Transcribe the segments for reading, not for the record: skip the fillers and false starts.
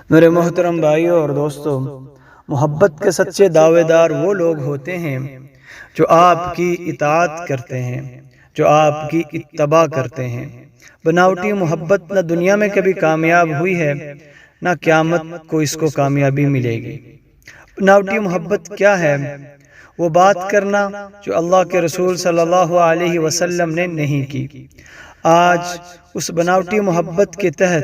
میرے محترم بھائیوں اور دوستوں، محبت کے سچے دعوے دار وہ لوگ ہوتے ہیں جو آپ کی اطاعت کرتے ہیں، جو آپ کی اتباع کرتے ہیں۔ بناوٹی محبت نہ دنیا میں کبھی کامیاب ہوئی ہے، نہ قیامت کو اس کو کامیابی ملے گی۔ بناوٹی محبت کیا ہے؟ وہ بات کرنا جو اللہ کے رسول صلی اللہ علیہ وسلم نے نہیں کی۔ آج اس بناوٹی محبت کے تحت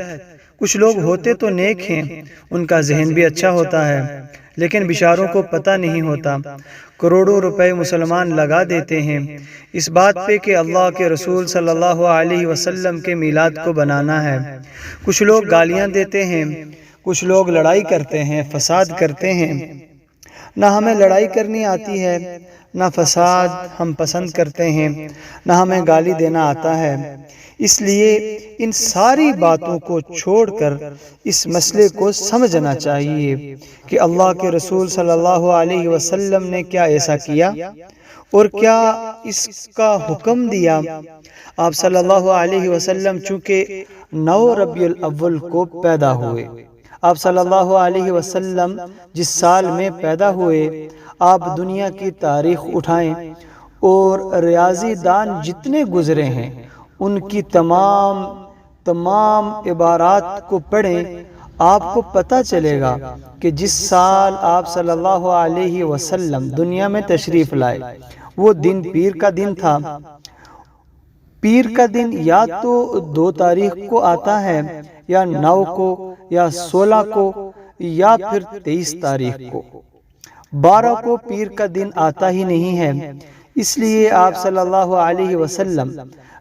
کچھ لوگ ہوتے تو نیک ہیں، ان کا ذہن بھی اچھا ہوتا ہے، لیکن بیچاروں کو پتہ نہیں ہوتا۔ کروڑوں روپے مسلمان لگا دیتے ہیں اس بات پہ کہ اللہ کے رسول صلی اللہ علیہ وسلم کے میلاد کو بنانا ہے۔ کچھ لوگ گالیاں دیتے ہیں، کچھ لوگ لڑائی کرتے ہیں، فساد کرتے ہیں۔ نہ ہمیں لڑائی کرنی آتی ہے، نہ فساد ہم پسند کرتے ہیں، نہ ہمیں گالی دینا آتا ہے۔ اس لیے ان ساری باتوں کو چھوڑ کر اس مسئلے کو سمجھنا چاہیے کہ اللہ کے رسول صلی اللہ علیہ وسلم نے کیا ایسا کیا اور کیا اس کا حکم دیا۔ آپ صلی اللہ علیہ وسلم چونکہ 9 ربیع الاول کو پیدا ہوئے، آپ صلی اللہ علیہ وسلم جس سال میں پیدا ہوئے، آپ دنیا کی تاریخ اٹھائیں اور ریاضی دان جتنے گزرے ہیں ان کی تمام عبارات کو پڑھیں، آپ کو پتہ چلے گا کہ جس سال آپ صلی اللہ علیہ وسلم دنیا میں تشریف لائے وہ دن پیر کا دن تھا۔ پیر کا دن یا تو 2 تاریخ کو آتا ہے، یا 9 کو، یا 16 کو، یا پھر 23 تاریخ کو۔ 12 کو پیر کا دن آتا ہی نہیں ہے، اس لیے آپ صلی اللہ علیہ وسلم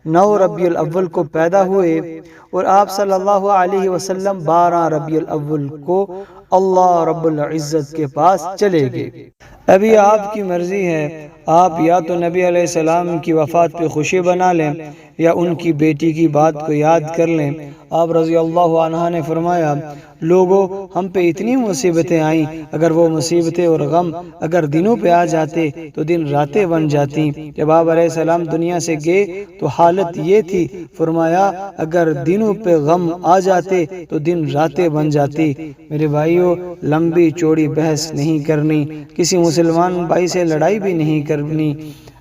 9 ربیع الاول کو پیدا ہوئے اور آپ صلی اللہ علیہ وسلم 12 ربیع الاول کو اللہ رب العزت کے پاس چلے گئے۔ ابھی آپ کی مرضی ہے، آپ یا تو نبی علیہ السلام کی وفات پہ خوشی بنا لیں یا ان کی بیٹی کی بات کو یاد کر لیں۔ آپ رضی اللہ عنہ نے فرمایا، لوگوں ہم پہ اتنی مصیبتیں آئیں، اگر وہ مصیبتیں اور غم اگر دنوں پہ آ جاتے تو دن راتیں بن جاتی۔ جب آپ علیہ السلام دنیا سے گئے تو حالت یہ تھی، فرمایا اگر دنوں پہ غم آ جاتے تو دن راتیں بن جاتی۔ میرے بھائیوں، لمبی چوڑی بحث نہیں کرنی، کسی مسلمان بھائی سے لڑائی بھی نہیں کرنی،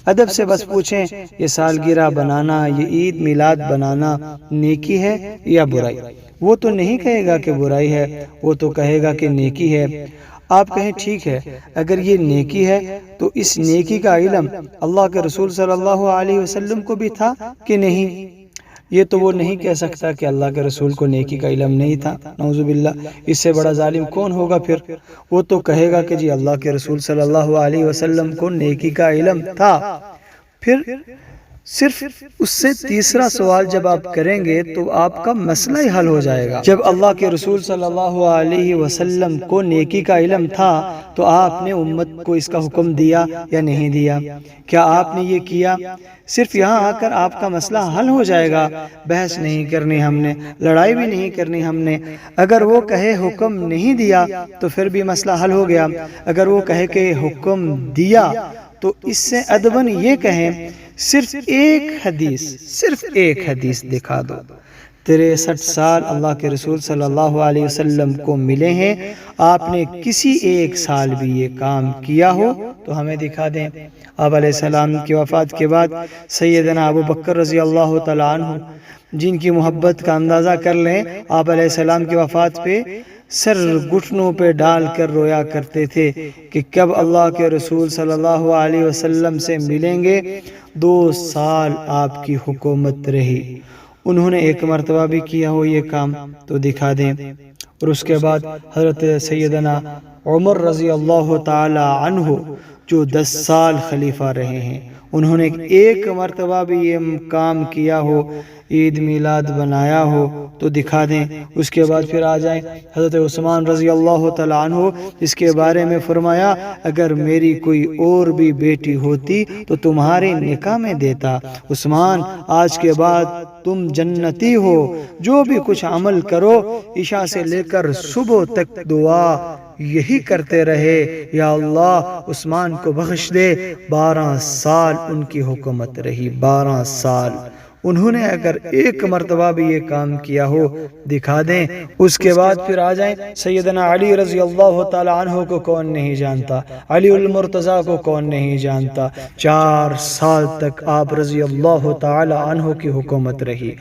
ادب سے بس پوچھیں یہ سالگرہ بنانا، یہ عید میلاد بنانا نیکی ہے یا برائی؟ وہ تو نہیں کہے گا کہ برائی ہے، وہ تو کہے گا کہ نیکی ہے۔ آپ کہیں ٹھیک ہے، اگر یہ نیکی ہے تو اس نیکی کا علم اللہ کے رسول صلی اللہ علیہ وسلم کو بھی تھا کہ نہیں؟ یہ تو وہ نہیں کہہ سکتا کہ اللہ کے رسول کو نیکی کا علم نہیں تھا، نعوذ باللہ۔ اس سے بڑا ظالم کون ہوگا پھر؟ وہ تو کہے گا کہ جی اللہ کے رسول صلی اللہ علیہ وسلم کو نیکی کا علم تھا۔ پھر صرف اس سے تیسرا سوال جب آپ کریں گے تو آپ کا مسئلہ ہی حل ہو جائے گا۔ جب اللہ کے رسول صلی اللہ علیہ وسلم کو نیکی کا علم تھا تو آپ نے امت کو اس کا حکم دیا یا نہیں دیا؟ کیا آپ نے یہ کیا؟ صرف یہاں آ کر آپ کا مسئلہ حل ہو جائے گا۔ بحث نہیں کرنی ہم نے، لڑائی بھی نہیں کرنی ہم نے۔ اگر وہ کہے حکم نہیں دیا تو پھر بھی مسئلہ حل ہو گیا۔ اگر وہ کہے کہ حکم دیا تو اس سے ادباً یہ کہیں صرف ایک حدیث دکھا دو۔ 63 سال اللہ کے رسول صلی اللہ علیہ وسلم کو ملے ہیں، آپ نے کسی ایک سال بھی یہ کام کیا ہو تو ہمیں دکھا دیں۔ آپ علیہ السلام کی وفات کے بعد سیدنا ابو بکر رضی اللہ تعالیٰ عنہ، جن کی محبت کا اندازہ کر لیں، آپ علیہ السلام کی وفات پہ سر گھٹنوں پہ ڈال کر رویا کرتے تھے کہ کب اللہ کے رسول صلی اللہ علیہ وسلم سے ملیں گے۔ 2 سال آپ کی حکومت رہی، انہوں نے ایک مرتبہ بھی کیا ہو یہ کام تو دکھا دیں۔ اور اس کے بعد حضرت سیدنا عمر رضی اللہ تعالی عنہ جو 10 سال خلیفہ رہے ہیں، انہوں نے ایک مرتبہ بھی یہ کام کیا ہو، عید میلاد بنایا ہو تو دکھا دیں۔ اس کے بعد پھر آ جائیں حضرت عثمان رضی اللہ تعالیٰ عنہ، جس کے بارے میں فرمایا اگر میری کوئی اور بھی بیٹی ہوتی تو تمہارے نکاح میں دیتا۔ عثمان، آج کے بعد تم جنتی ہو، جو بھی کچھ عمل کرو عشاء سے لے کر صبح تک دعا یہی کرتے رہے، یا اللہ عثمان کو بخش دے۔ 12 سال ان کی حکومت رہی، 12 سال انہوں نے اگر ایک مرتبہ بھی یہ کام کیا ہو دکھا دیں، اس کے بعد پھر آ جائیں سیدنا علی رضی اللہ تعالی عنہ کو کون نہیں جانتا، علی المرتضیٰ کو کون نہیں جانتا۔ 4 سال تک آپ رضی اللہ تعالی عنہ کی حکومت رہی،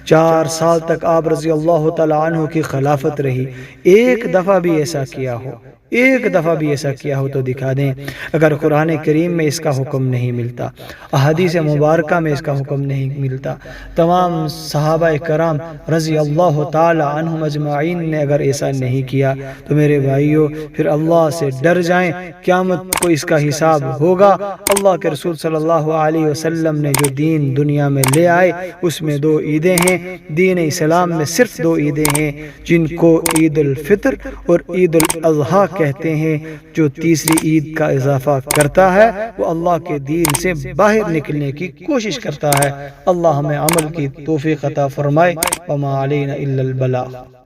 4 سال تک آپ رضی اللہ تعالی عنہ کی خلافت رہی۔ ایک دفعہ بھی ایسا کیا ہو، ایک دفعہ بھی ایسا کیا ہو تو دکھا دیں۔ اگر قرآن کریم میں اس کا حکم نہیں ملتا، احادیث مبارکہ میں اس کا حکم نہیں ملتا، تمام صحابہ کرام رضی اللہ تعالی عنہم اجمعین نے اگر ایسا نہیں کیا تو میرے بھائیوں پھر اللہ سے ڈر جائیں، قیامت کو اس کا حساب ہوگا۔ اللہ کے رسول صلی اللہ علیہ وسلم نے جو دین دنیا میں لے آئے اس میں 2 عیدیں ہیں۔ دین اسلام میں صرف 2 عیدیں ہیں جن کو عید الفطر اور عید الاضحیٰ کہتے ہیں۔ جو تیسری عید کا اضافہ کرتا ہے وہ اللہ کے دین سے باہر نکلنے کی کوشش کرتا ہے۔ اللہ ہمیں عمل کی توفیق عطا فرمائے۔ وما علینا الا البلاغ۔